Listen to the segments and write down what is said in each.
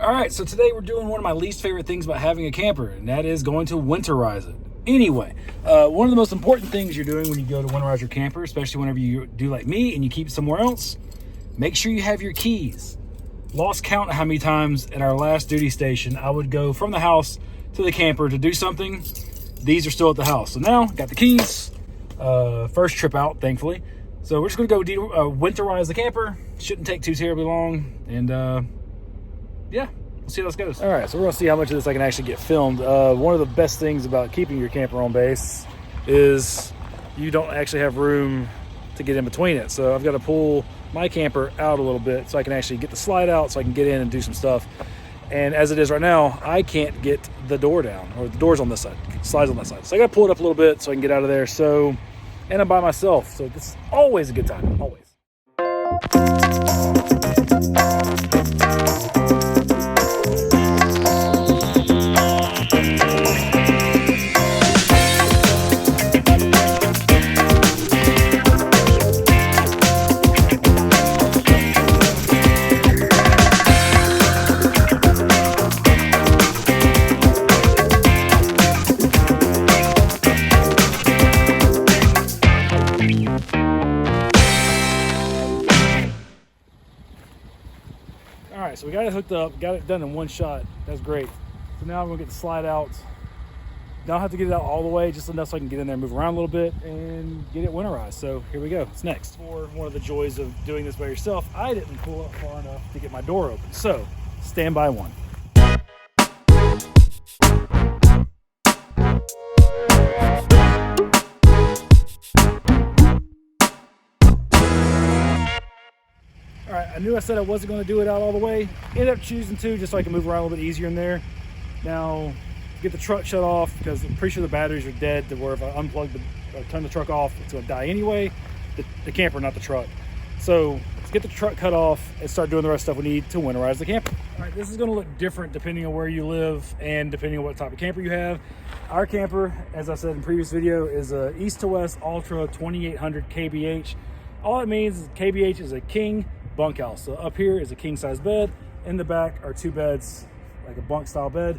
All right, so today we're doing one of my least favorite things about having a camper, and that is going to winterize it. Anyway, one of the most important things you're doing when you go to winterize your camper, especially whenever you do like me and you keep it somewhere else, make sure you have your keys. Lost count of how many times at our last duty station I would go from the house to the camper to do something. These are still at the house. So now, got the keys. First trip out, thankfully. So we're just gonna go winterize the camper. Shouldn't take too terribly long, and yeah, we'll see how this goes. All right, so we're gonna see how much of this I can actually get filmed. One of the best things about keeping your camper on base is you don't actually have room to get in between it. So I've got to pull my camper out a little bit so I can actually get the slide out so I can get in and do some stuff. And as it is right now, I can't get the door down, or the door's on this side, slides on that side. So I gotta pull it up a little bit so I can get out of there. So, and I'm by myself. So this is always a good time, always. All right, so we got it hooked up, got it done in one shot. That's great. So now I'm gonna get the slide out. Don't have to get it out all the way, just enough so I can get in there and move around a little bit and get it winterized. So here we go, it's next. For one of the joys of doing this by yourself, I didn't pull up far enough to get my door open. So stand by one. All right, I knew I said I wasn't going to do it out all the way. Ended up choosing to, just so I can move around a little bit easier in there. Now, get the truck shut off, because I'm pretty sure the batteries are dead to where if I unplug or turn the truck off, it's going to die anyway. The camper, not the truck. So let's get the truck cut off and start doing the rest of stuff we need to winterize the camper. All right, this is going to look different depending on where you live and depending on what type of camper you have. Our camper, as I said in the previous video, is a East to West Ultra 2800 kbh. All it means is kbh is a king bunkhouse. So up here is a king size bed. In the back are two beds, like a bunk style bed.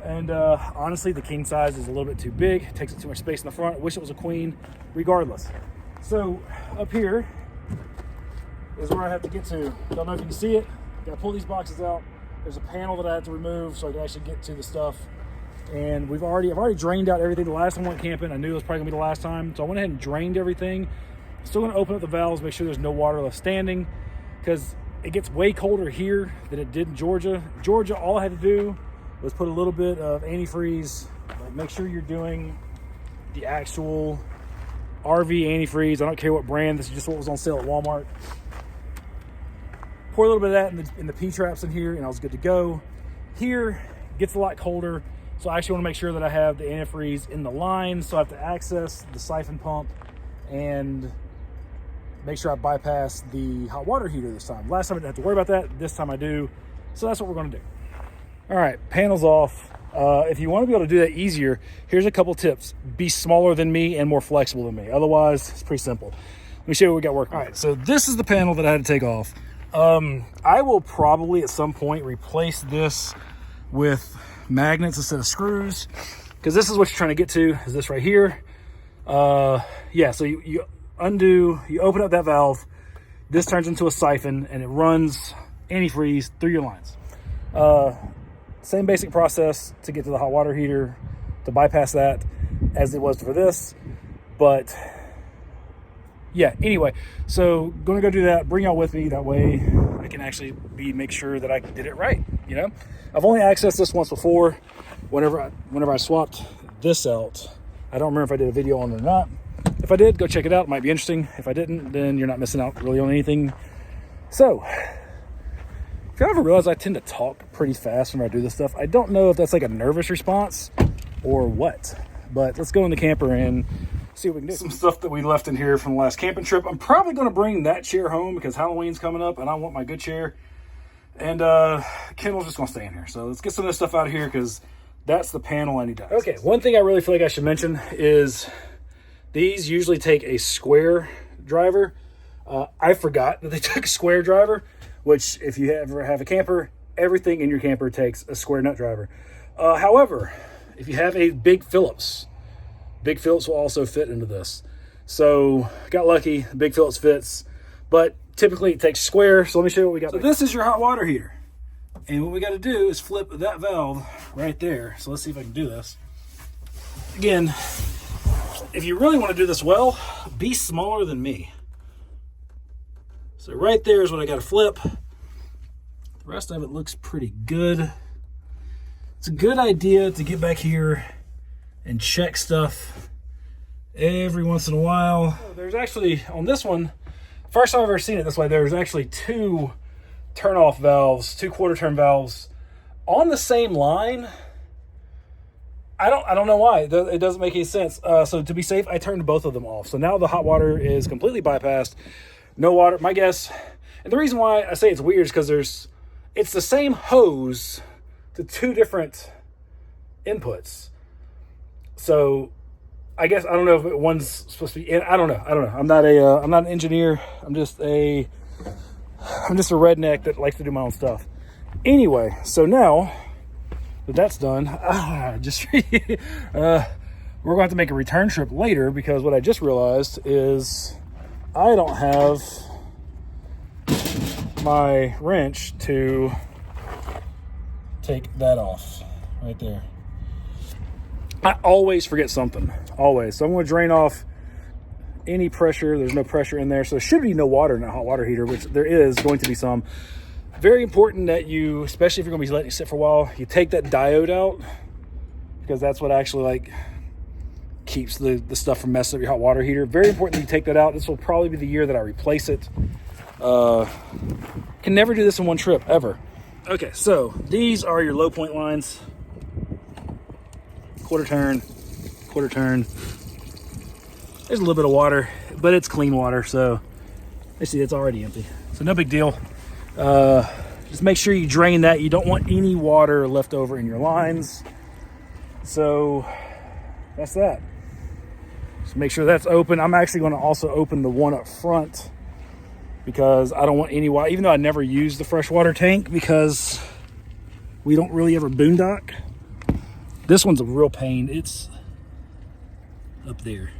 And honestly, the king size is a little bit too big. It takes up too much space in the front. I wish it was a queen, regardless. So up here is where I have to get to. Don't know if you can see it. Gotta pull these boxes out. There's a panel that I have to remove so I can actually get to the stuff. And I've already drained out everything. The last time I went camping, I knew it was probably gonna be the last time. So I went ahead and drained everything. Still gonna open up the valves, make sure there's no water left standing, because it gets way colder here than it did in Georgia. Georgia, all I had to do was put a little bit of antifreeze. Like, make sure you're doing the actual RV antifreeze. I don't care what brand. This is just what was on sale at Walmart. Pour a little bit of that in the P-traps in here, and I was good to go. Here gets a lot colder, so I actually want to make sure that I have the antifreeze in the line, so I have to access the siphon pump and make sure I bypass the hot water heater this time. Last time I didn't have to worry about that. This time I do. So that's what we're going to do. All right, panels off. If you want to be able to do that easier, here's a couple tips. Be smaller than me and more flexible than me. Otherwise, it's pretty simple. Let me show you what we got working. All right, so this is the panel that I had to take off. I will probably at some point replace this with magnets instead of screws, because this is what you're trying to get to, is this right here. Yeah, so you undo, you open up that valve, this turns into a siphon and it runs antifreeze through your lines. Same basic process to get to the hot water heater, to bypass that, as it was for this. But yeah, anyway, so gonna go do that, bring y'all with me, that way I can actually make sure that I did it right. You know, I've only accessed this once before, whenever I swapped this out. I don't remember if I did a video on it or not. If I did, go check it out. It might be interesting. If I didn't, then you're not missing out really on anything. So, if you ever realize I tend to talk pretty fast when I do this stuff, I don't know if that's like a nervous response or what. But let's go in the camper and see what we can do. Some stuff that we left in here from the last camping trip. I'm probably going to bring that chair home because Halloween's coming up and I want my good chair. And Kendall's just going to stay in here. So let's get some of this stuff out of here because that's the panel I need to access. Okay, one thing I really feel like I should mention is these usually take a square driver. I forgot that they took a square driver, which if you ever have a camper, everything in your camper takes a square nut driver. However, if you have a big Phillips will also fit into this. So got lucky, big Phillips fits, but typically it takes square. So let me show you what we got. So this is your hot water heater. And what we got to do is flip that valve right there. So let's see if I can do this. Again, if you really want to do this well, be smaller than me. So right there is what I got to flip. The rest of it looks pretty good. It's a good idea to get back here and check stuff every once in a while. There's actually, on this one, first time I've ever seen it this way, there's actually two turn-off valves, 2 quarter-turn valves on the same line. I don't know why. It doesn't make any sense. So to be safe, I turned both of them off. So now the hot water is completely bypassed. No water, my guess. And the reason why I say it's weird is because it's the same hose to 2 different inputs. So I guess, I don't know if one's supposed to be in, I don't know. I'm not an engineer. I'm just a redneck that likes to do my own stuff. Anyway, so now that that's done, we're going to have to make a return trip later, because what I just realized is I don't have my wrench to take that off right there. I always forget something, always. So I'm going to drain off any pressure. There's no pressure in there, so there should be no water in that hot water heater, which there is going to be some. Very important that you, especially if you're going to be letting it sit for a while, you take that diode out, because that's what actually like keeps the stuff from messing up your hot water heater. Very important that you take that out. This will probably be the year that I replace it. Can never do this in one trip, ever. Okay, so these are your low point lines. Quarter turn. There's a little bit of water, but it's clean water, so you see it's already empty. So no big deal. Just make sure you drain that. You don't want any water left over in your lines. So that's that. Just make sure that's open. I'm actually going to also open the one up front, because I don't want any water, even though I never use the freshwater tank because we don't really ever boondock. This one's a real pain. It's up there.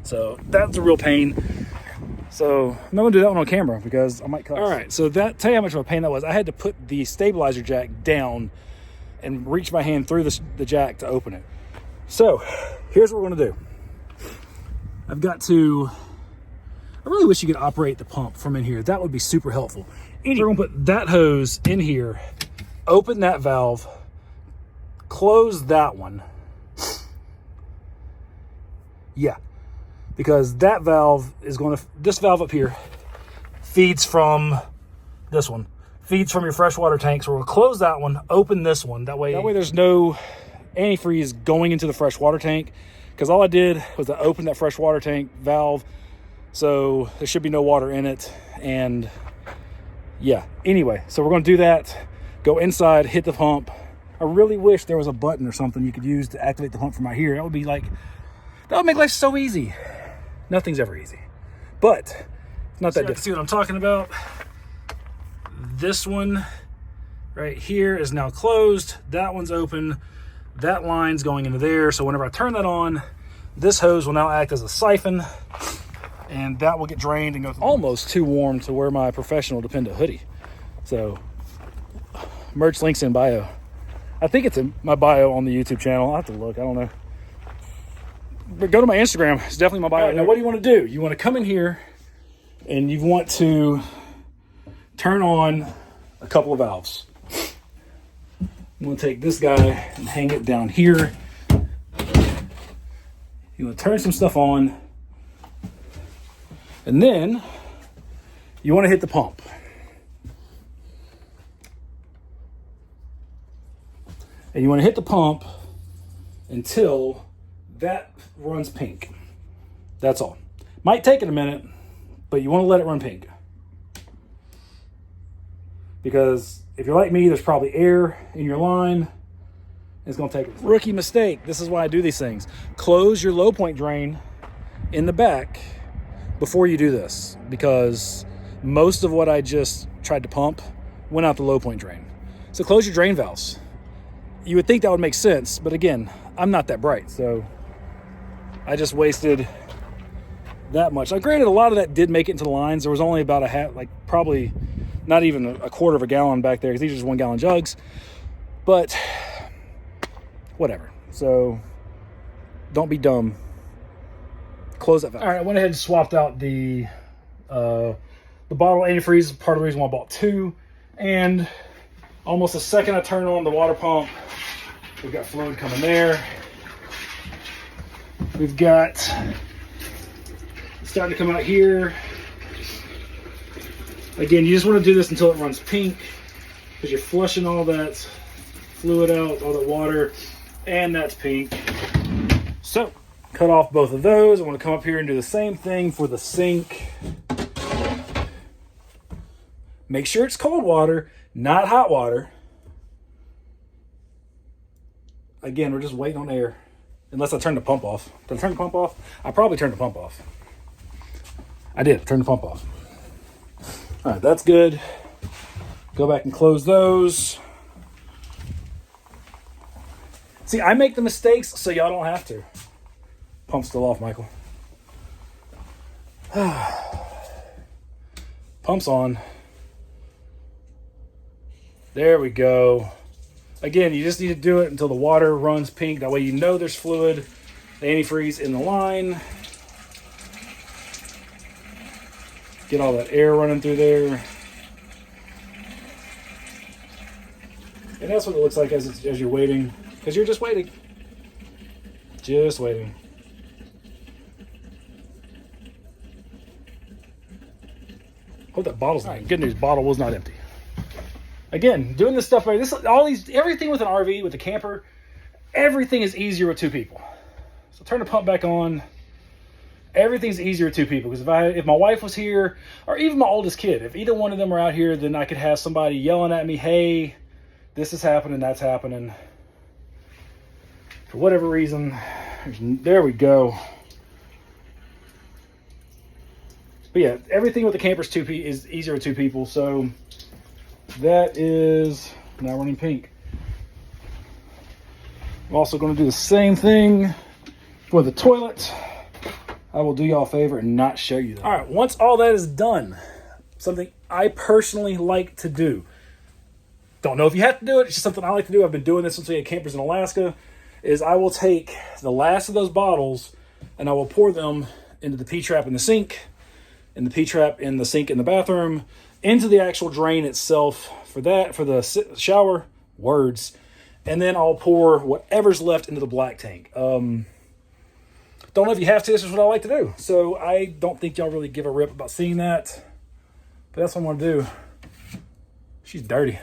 So that's a real pain. So I'm not gonna do that one on camera because I might cuss. All right, so tell you how much of a pain that was. I had to put the stabilizer jack down and reach my hand through the jack to open it. So here's what we're gonna do. I really wish you could operate the pump from in here. That would be super helpful. Anyway, we're gonna put that hose in here, open that valve, close that one. Yeah, because that valve is going to, this valve up here feeds from this one, feeds from your freshwater tank. So we're going to close that one, open this one. That way there's no antifreeze going into the freshwater tank, because all I did was I opened that freshwater tank valve. So there should be no water in it. And yeah, anyway, so we're going to do that. Go inside, hit the pump. I really wish there was a button or something you could use to activate the pump from right here. That would make life so easy. Nothing's ever easy, but it's not that difficult. See what I'm talking about? This one right here is now closed. That one's open. That line's going into there. So whenever I turn that on, this hose will now act as a siphon, and that will get drained and go through. Almost too warm to wear my Professional Dependa hoodie. So merch links in bio. I think it's in my bio on the YouTube channel. I'll have to look. I don't know. But go to my Instagram. It's definitely my bio. Right, now, what do you want to do? You want to come in here and you want to turn on a couple of valves. You want to take this guy and hang it down here. You want to turn some stuff on. And then you want to hit the pump. And you want to hit the pump until that runs pink. That's all. Might take it a minute, but you want to let it run pink. Because if you're like me, there's probably air in your line. It's going to take it. Rookie mistake. This is why I do these things. Close your low point drain in the back before you do this, because most of what I just tried to pump went out the low point drain. So close your drain valves. You would think that would make sense, but again, I'm not that bright, so I just wasted that much. Now, granted, a lot of that did make it into the lines. There was only about a half, like probably not even a quarter of a gallon back there, because these are just 1 gallon jugs, but whatever. So don't be dumb. Close that valve. All right, I went ahead and swapped out the bottle antifreeze. Part of the reason why I bought 2. And almost the second I turn on the water pump, we've got fluid coming there. We've got starting to come out here. Again, you just want to do this until it runs pink, because you're flushing all that fluid out, all that water, and that's pink. So, cut off both of those. I want to come up here and do the same thing for the sink. Make sure it's cold water, not hot water. Again, we're just waiting on air. Unless I turn the pump off. Did I turn the pump off? I probably turned the pump off. I did, turn the pump off. All right, that's good. Go back and close those. See, I make the mistakes so y'all don't have to. Pump's still off, Michael. Pump's on. There we go. Again, you just need to do it until the water runs pink. That way you know there's fluid, the antifreeze in the line. Get all that air running through there. And that's what it looks like as you're waiting. Because you're just waiting. Just waiting. Hope that bottle's not. Good news, bottle was not empty. Again, doing this stuff, everything with an RV, with a camper, everything is easier with 2 people. So turn the pump back on. Everything's easier with 2 people, because if my wife was here, or even my oldest kid, if either one of them were out here, then I could have somebody yelling at me, hey, this is happening, that's happening. For whatever reason, there we go. But yeah, everything with the camper's is easier with 2 people, so that is now running pink. I'm also going to do the same thing for the toilet. I will do y'all a favor and not show you that. All right, once all that is done, something I personally like to do. Don't know if you have to do it. It's just something I like to do. I've been doing this since we had campers in Alaska. Is I will take the last of those bottles and I will pour them into the P-trap in the sink, in the P-trap in the sink in the bathroom, into the actual drain itself for the shower, and then I'll pour whatever's left into the black tank. Don't know if you have to. This is what I like to do. So I don't think y'all really give a rip about seeing that. But that's what I'm going to do. She's dirty.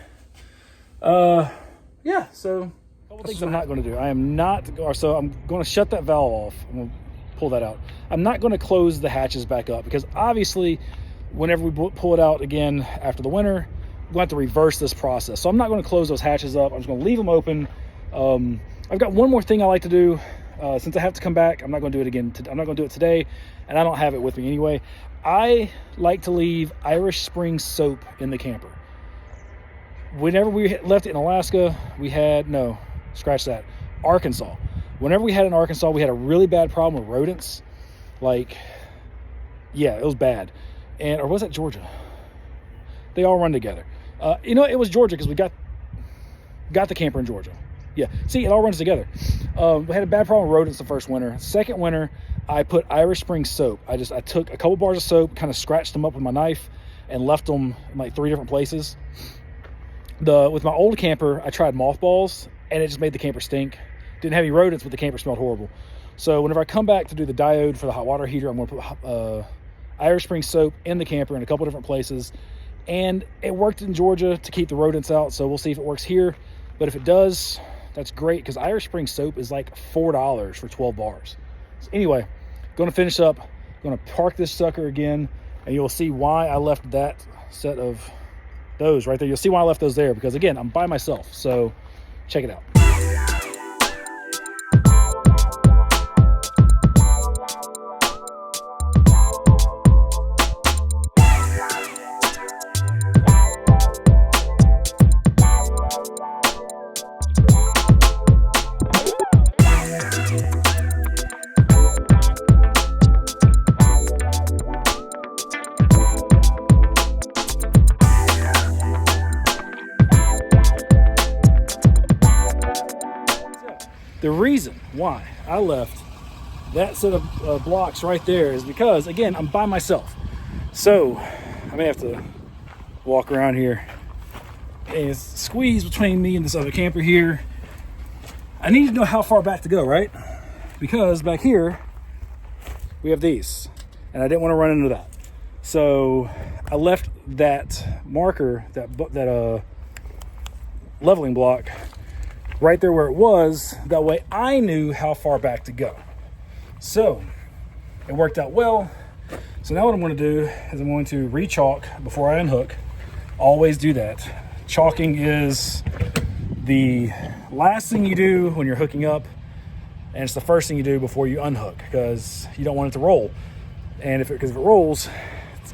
Yeah, so a couple things I'm not going to do. I'm going to shut that valve off. I'm going to pull that out. I'm not going to close the hatches back up, because obviously whenever we pull it out again after the winter, we're going to have to reverse this process. So I'm not going to close those hatches up. I'm just going to leave them open. I've got one more thing I like to do. Since I have to come back, I'm not going to do it again. I'm not going to do it today, and I don't have it with me anyway. I like to leave Irish Spring soap in the camper. Whenever we left it in Alaska, Arkansas. Whenever we had it in Arkansas, we had a really bad problem with rodents. It was bad. Or was that Georgia? They all run together. It was Georgia, because we got the camper in Georgia. Yeah, see, it all runs together. We had a bad problem with rodents the first winter. Second winter, I put Irish Spring soap. I took a couple bars of soap, kind of scratched them up with my knife, and left them in 3 different places. With my old camper, I tried mothballs, and it just made the camper stink. Didn't have any rodents, but the camper smelled horrible. So whenever I come back to do the diode for the hot water heater, I'm going to put Irish Spring soap in the camper in a couple different places. And it worked in Georgia to keep the rodents out, so we'll see if it works here. But if it does, that's great, because Irish Spring soap is like $4 for 12 bars. So anyway, going to finish up. Going to park this sucker again, and you'll see why I left that set of those right there. You'll see why I left those there, because again, I'm by myself. So check it out. The reason why I left that set of blocks right there is because, again, I'm by myself. So I may have to walk around here and squeeze between me and this other camper here. I need to know how far back to go, right? Because back here we have these, and I didn't want to run into that. So I left that marker, that leveling block right there where it was. That way I knew how far back to go. So it worked out well. So now what I'm going to do is I'm going to re-chalk before I unhook. Always do that. Chalking is the last thing you do when you're hooking up, and it's the first thing you do before you unhook, because you don't want it to roll. And if it rolls,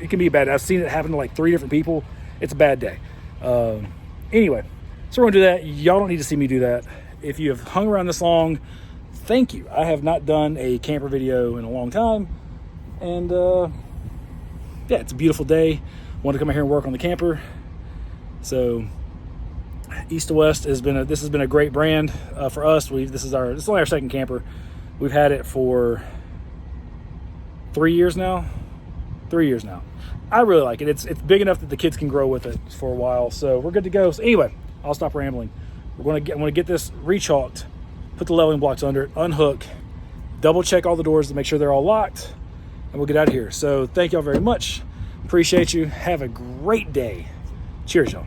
it can be bad. I've seen it happen to like 3 different people. It's a bad day. Anyway, so we're gonna do that. Y'all don't need to see me do that. If you have hung around this long, thank you. I have not done a camper video in a long time, and yeah, it's a beautiful day. Want to come out here and work on the camper. So East to West has been a great brand for us. This is only our second camper. We've had it for 3 years now. 3 years now. I really like it. It's big enough that the kids can grow with it for a while. So we're good to go. So anyway, I'll stop rambling. I'm gonna get this re-chalked, put the leveling blocks under it, unhook, double check all the doors to make sure they're all locked, and we'll get out of here. So thank y'all very much. Appreciate you. Have a great day. Cheers, y'all.